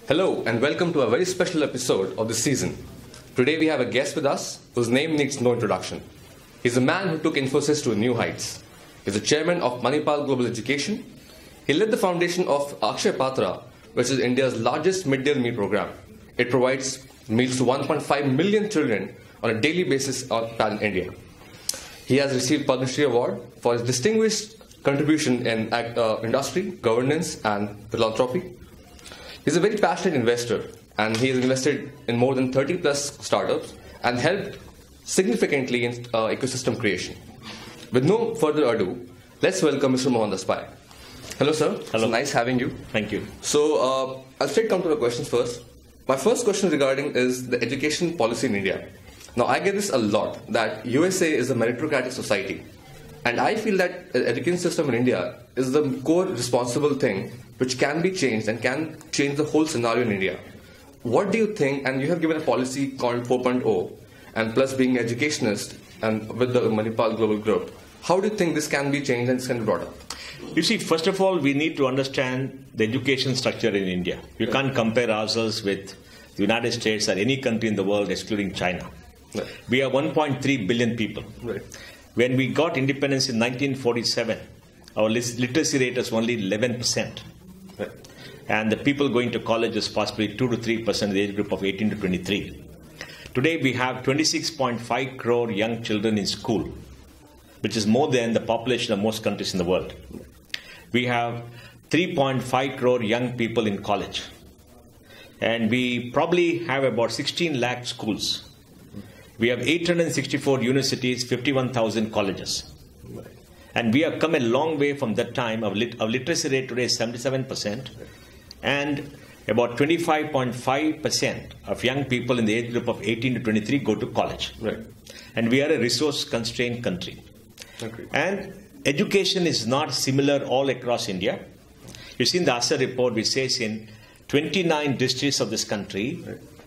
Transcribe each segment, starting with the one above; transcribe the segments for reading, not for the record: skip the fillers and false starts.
Hello and welcome to a very special episode of this season. Today we have a guest with us whose name needs no introduction. He's a man who took Infosys to new heights. He's the chairman of Manipal Global Education. He led the foundation of Akshay Patra, which is India's largest midday meal program. It provides meals to 1.5 million children on a daily basis in India. He has received Padma Shri Award for his distinguished contribution in industry, governance and philanthropy. He's a very passionate investor and he has invested in more than 30 plus startups and helped significantly in ecosystem creation. With no further ado, let's welcome Mr. Mohandas Pai. Hello sir. Hello. It's nice having you. Thank you. So I'll straight come to the questions first. My first question regarding is the education policy in India. Now I get this a lot that USA is a meritocratic society. And I feel that the education system in India is the core responsible thing which can be changed and can change the whole scenario in India. What do you think, and you have given a policy called 4.0, and plus being an educationist and with the Manipal Global Group, how do you think this can be changed and this can be brought up? You see, first of all, we need to understand the education structure in India. You can't compare ourselves with the United States or any country in the world excluding China. Right. We are 1.3 billion people. Right. When we got independence in 1947, our literacy rate was only 11%. Right. And the people going to college is possibly 2 to 3% of the age group of 18 to 23. Today we have 26.5 crore young children in school, which is more than the population of most countries in the world. We have 3.5 crore young people in college. And we probably have about 16 lakh schools. We have 864 universities, 51,000 colleges. And we have come a long way from that time. Our literacy rate today is 77%. And about 25.5% of young people in the age group of 18 to 23 go to college. Right. And we are a resource-constrained country. Okay. And education is not similar all across India. You see in the ASA report, which says in 29 districts of this country,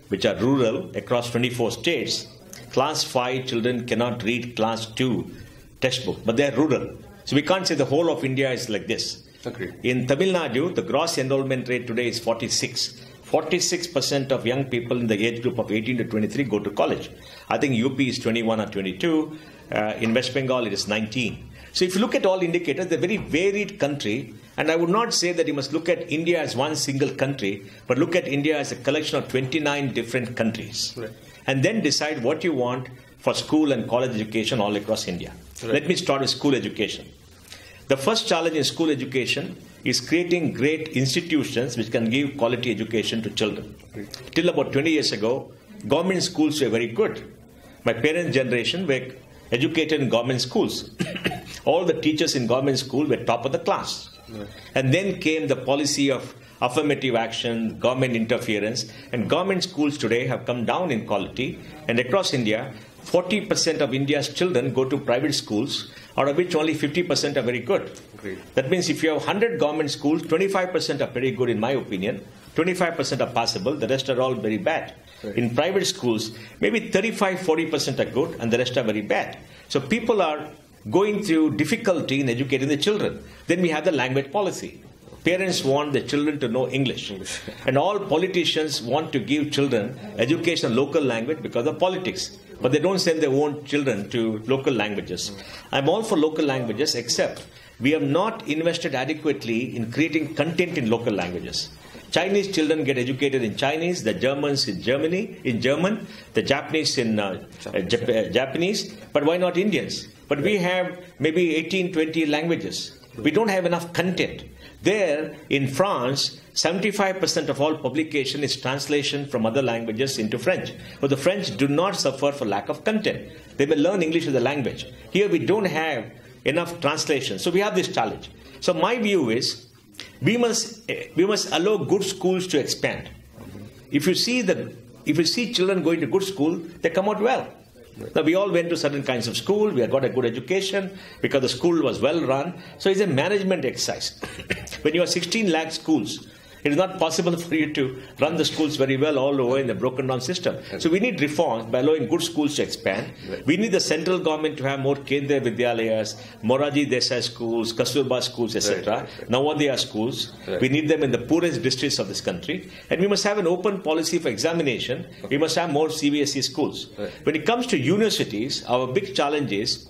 which are rural, across 24 states, Class 5 children cannot read Class 2 textbook, but they are rural. So we can't say the whole of India is like this. Agreed. In Tamil Nadu, the gross enrollment rate today is 46. 46% of young people in the age group of 18 to 23 go to college. I think UP is 21 or 22. In West Bengal, it is 19. So if you look at all indicators, they're a very varied country. And I would not say that you must look at India as one single country, but look at India as a collection of 29 different countries. Right. And then decide what you want for school and college education all across India. Right. Let me start with school education. The first challenge in school education is creating great institutions which can give quality education to children. Right. Till about 20 years ago, government schools were very good. My parents' generation were educated in government schools. All the teachers in government school were top of the class. Right. And then came the policy of affirmative action, government interference, and government schools today have come down in quality. And across India, 40% of India's children go to private schools, out of which only 50% are very good. Agreed. That means if you have 100 government schools, 25% are very good in my opinion, 25% are passable, the rest are all very bad. Right. In private schools, maybe 35-40% are good and the rest are very bad. So people are going through difficulty in educating the children. Then we have the language policy. Parents want their children to know English. And all politicians want to give children education in local language because of politics. But they don't send their own children to local languages. I'm all for local languages, except we have not invested adequately in creating content in local languages. Chinese children get educated in Chinese, the Germans in German, the Japanese in Japanese, but why not Indians? But we have maybe 18, 20 languages. We don't have enough content. There, in France, 75% of all publication is translation from other languages into French. But the French do not suffer for lack of content. They will learn English as a language. Here we don't have enough translation. So we have this challenge. So my view is, we must allow good schools to expand. If you see children going to good school, they come out well. Now, we all went to certain kinds of school. We got a good education because the school was well run. So it's a management exercise. When you have 16 lakh schools, It is not possible for you to run the schools very well all over in the broken down system. So we need reforms by allowing good schools to expand. We need the central government to have more Kendriya Vidyalayas, Moraji Desai schools, Kasturba schools, etc. Navodaya schools. We need them in the poorest districts of this country. And we must have an open policy for examination. We must have more CBSE schools. When it comes to universities, our big challenge is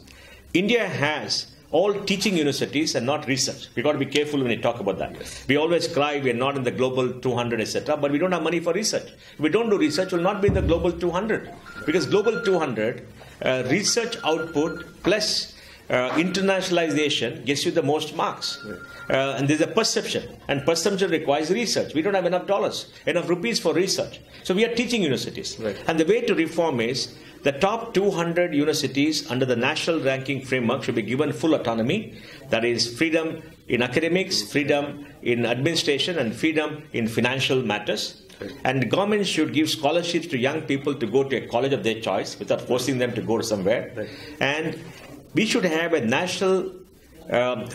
India has all teaching universities and not research. We've got to be careful when we talk about that. We always cry we're not in the global 200, etc., but we don't have money for research. If we don't do research, we'll not be in the global 200. Because global 200, research output plus internationalization gets you the most marks. And there's a perception. And perception requires research. We don't have enough dollars, enough rupees for research. So we are teaching universities. And the way to reform is the top 200 universities under the national ranking framework should be given full autonomy. That is freedom in academics, freedom in administration, and freedom in financial matters. And the government should give scholarships to young people to go to a college of their choice without forcing them to go to somewhere. And we should have a national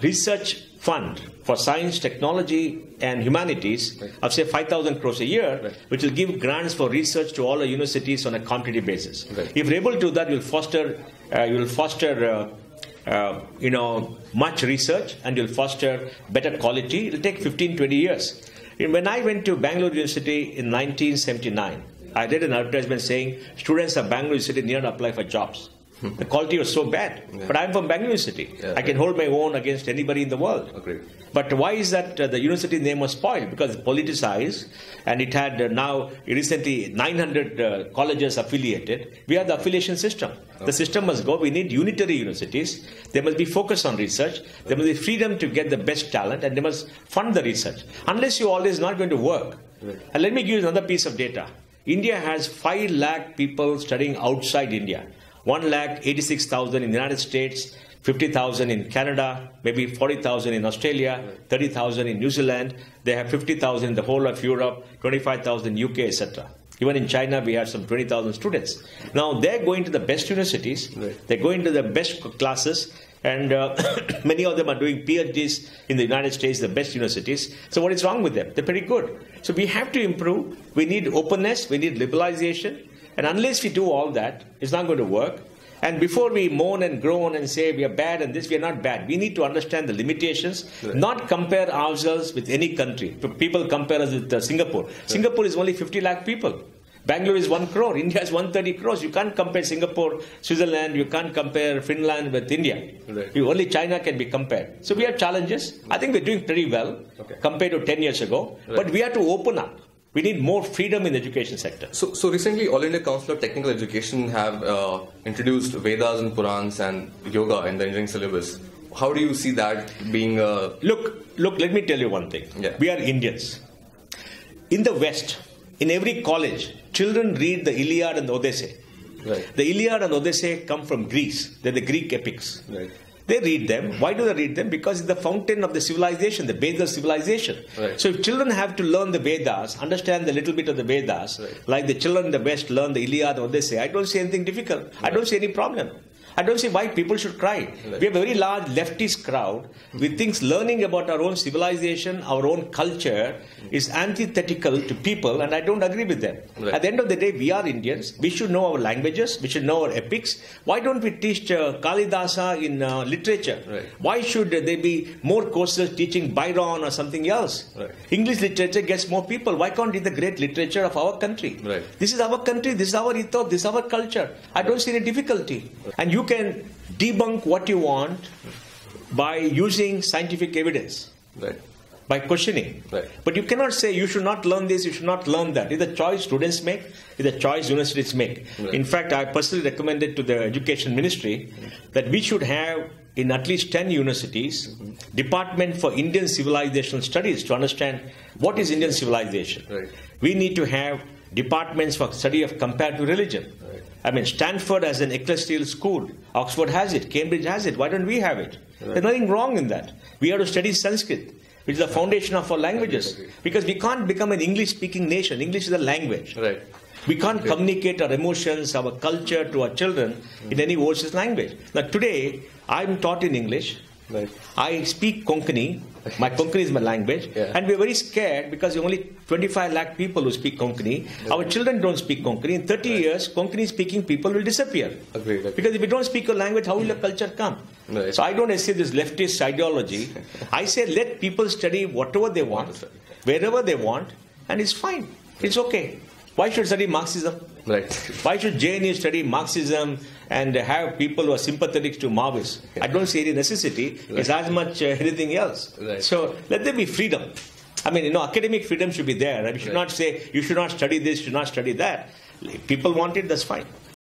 research fund for science, technology, and humanities of say 5,000 crores a year, which will give grants for research to all the universities on a competitive basis. If you're able to do that, you'll foster much research and you'll foster better quality. It'll take 15, 20 years. When I went to Bangalore University in 1979, I read an advertisement saying students of Bangalore University need not apply for jobs. The quality was so bad. But I'm from Bangalore University. I can hold my own against anybody in the world. Agreed. But why is that the university name was spoiled? Because it's politicized, and it had now recently 900 colleges affiliated. We have the affiliation system. The system must go. We need unitary universities. They must be focused on research. There must be freedom to get the best talent, and they must fund the research. Unless you all this is not going to work. And let me give you another piece of data. India has 5 lakh people studying outside India. 1,86,000 in the United States, 50,000 in Canada, maybe 40,000 in Australia, 30,000 in New Zealand. They have 50,000 in the whole of Europe, 25,000 in UK, etc. Even in China, we have some 20,000 students. Now, they're going to the best universities. They're going to the best classes. And many of them are doing PhDs in the United States, the best universities. So what is wrong with them? They're pretty good. So we have to improve. We need openness. We need liberalization. And unless we do all that, it's not going to work. And before we moan and groan and say we are bad and this, we are not bad. We need to understand the limitations, not compare ourselves with any country. People compare us with Singapore. Singapore is only 50 lakh people. Bangalore is 1 crore. India is 130 crores. You can't compare Singapore, Switzerland. You can't compare Finland with India. Only China can be compared. So we have challenges. I think we're doing pretty well compared to 10 years ago. But we have to open up. We need more freedom in the education sector. So recently, All India Council of Technical Education have introduced Vedas and Purans and yoga in the engineering syllabus. How do you see that being a... Look, let me tell you one thing. We are Indians. In the West, in every college, children read the Iliad and the Odyssey. The Iliad and Odyssey come from Greece. They're the Greek epics. They read them. Why do they read them? Because it's the fountain of the civilization, the Veda civilization. So if children have to learn the Vedas, understand the little bit of the Vedas, like the children in the West learn the Iliad and Odyssey, I don't see anything difficult. I don't see any problem. I don't see why people should cry. We have a very large leftist crowd who thinks learning about our own civilization, our own culture is antithetical to people, and I don't agree with them. At the end of the day, we are Indians. We should know our languages. We should know our epics. Why don't we teach Kalidasa in literature? Why should there be more courses teaching Byron or something else? English literature gets more people. Why can't it be the great literature of our country? This is our country. This is our ethos. This is our culture. I don't see any difficulty. And you can debunk what you want by using scientific evidence, by questioning. But you cannot say you should not learn this, you should not learn that. It's a choice students make, it's a choice universities make. In fact, I personally recommended to the Education Ministry that we should have in at least 10 universities Department for Indian Civilizational Studies to understand what is Indian civilization. We need to have departments for study of comparative religion. I mean, Stanford has an ecclesiastical school. Oxford has it. Cambridge has it. Why don't we have it? There's nothing wrong in that. We have to study Sanskrit, which is the foundation of our languages. Because we can't become an English-speaking nation. English is a language. We can't communicate our emotions, our culture to our children in any overseas language. Now, today, I'm taught in English. Right. I speak Konkani. My Konkani is my language. Yeah. And we're very scared because there are only 25 lakh people who speak Konkani. Yeah. Our children don't speak Konkani. In 30 years, Konkani speaking people will disappear. Agreed. Because if you don't speak your language, how will your culture come? Right. So I don't say this leftist ideology. I say let people study whatever they want, wherever they want, and it's fine. It's okay. Why should study Marxism? Right. Why should JNU study Marxism and have people who are sympathetic to Maoists? I don't see any necessity. Right. It's as much anything else. Right. So let there be freedom. I mean, academic freedom should be there. We should not say you should not study this, should not study that. If people want it, that's fine.